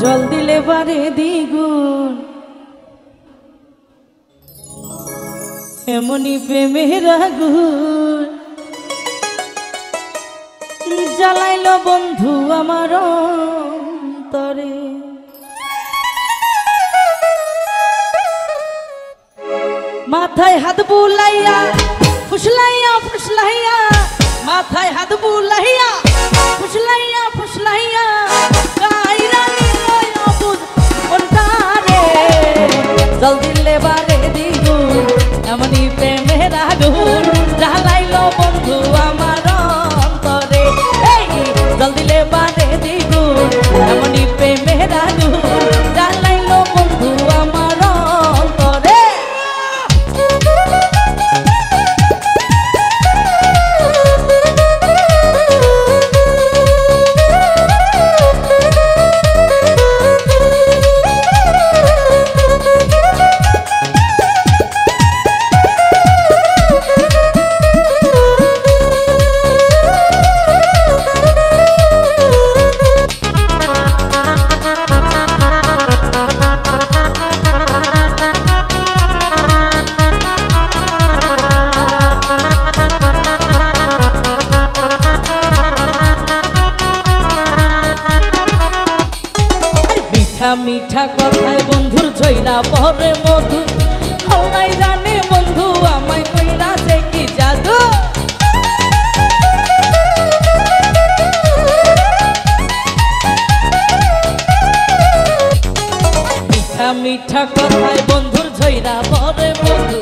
জল দিলে বারে দ্বিগুণ এমনি প্রেমের আগুন জ্বালাইল বন্ধু আমার অন্তরে। মাথায় হাত বুলাইয়া ফুসলাইয়া ফুসলাইয়া, মাথায় হাত বুলাইয়া ফুসলাইয়া ফুসলাইয়া, কাইরা নিলয় অবুঝ অন্তারে। জল দিলে বারে দ্বিগুণ এমনি প্রেমের আগুন জ্বালাইল বন্ধু আমার অন্তরে। জল দিলে বারে দ্বিগুণ এমনি প্রেমের আগুন জ্বালাইল বন্ধু আমার অন্তরে। মিঠা কথায় বন্ধুর ঝইরা পরে মধু, আল্লাহ জানে বন্ধু আমায় কইরা সে কি জাদু। মিঠা মিঠা কথায় বন্ধুর ঝইরা পরে মধু,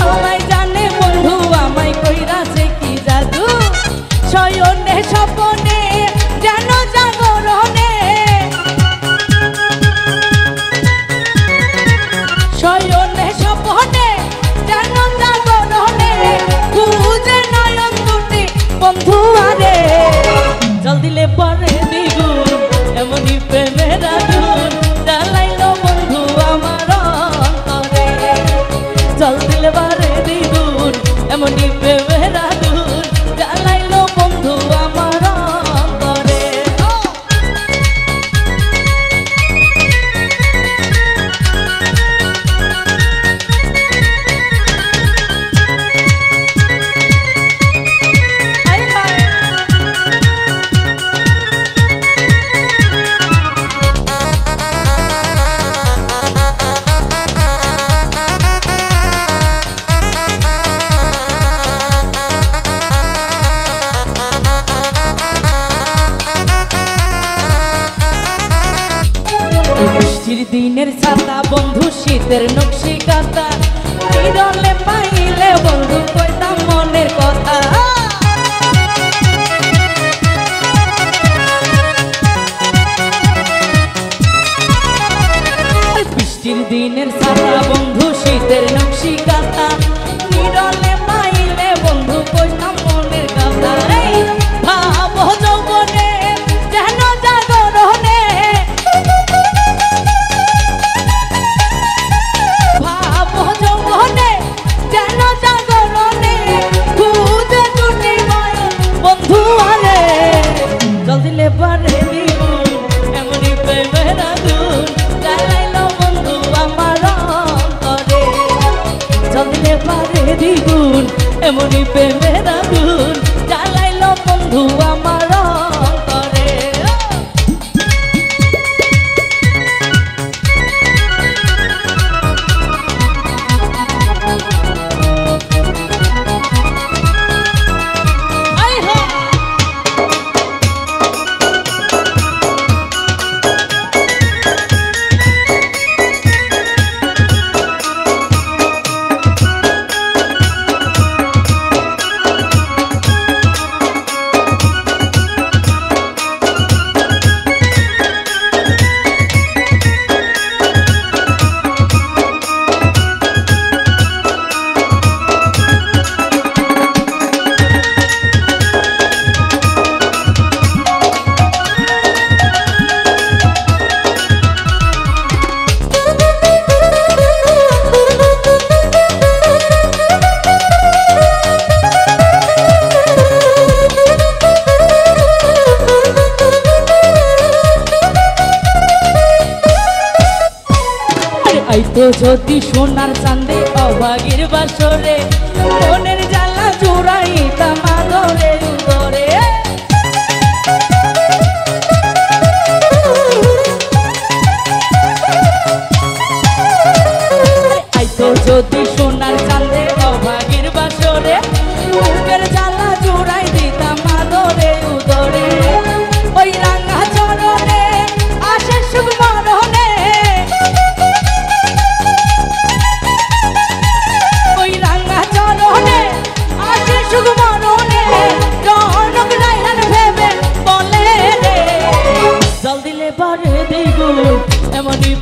আল্লাহ জানে বন্ধু আমায় কইরা সে কি জাদু। শয়নে স্বপনে যেন জাগরণে, শয়নে স্বপনে যেন জাগরণে, খুঁজে নয়ন দুটি বন্ধু আরে। জল দিলে পরে দ্বিগুণ এমনি প্রেমের আগুন জ্বালাইল বন্ধু আমার অন্তরে। জল দিলে পরে দ্বিগুণ এমনি প্রেমের আগুন জ্বালাইল বন্ধু আমার অন্তরে। বৃষ্টির দিনের ছাতা বন্ধু শীতের নকশি কাতা, বিরলে পাইলে বন্ধু কইতাম মনের কথা। বৃষ্টির দিনের ছাতা বন্ধু শীতের নকশি কাতা, বিরলে পাইলে বন্ধু কইতাম মনের কথা। ভাব যৌবনে যেন জাগরণে, ভাব যৌবনে যেন জাগরণে, খুঁজে দুটি নয়ন বন্ধু আরে। জল দিলে পারে দ্বিগুণ এমনি প্রেমের আগুন জ্বালাইল বন্ধু আমার অন্তরে। জল দিলে পারে দ্বিগুণ এমনি প্রেমের আগুন জ্বালাইল বন্ধু আমার অন্তরে। আইতো যদি সোনার চাঁদে অভাগীর বাসরে মনের জ্বালা জুড়াইতাম আদরে উদরে আইতো যদি সোনার চাঁদে অভাগীর বাসরে বুকের জ্বালা জুড়াই দিতাম আদরে উদরে ওই রাঙা চরণে আসে সুখ মরণে ওই রাঙা চরণে আসে সুখ মরণে রনক রাইহান ভেবে বলে রে জল দিলে পারে দ্বিগুণ এমনই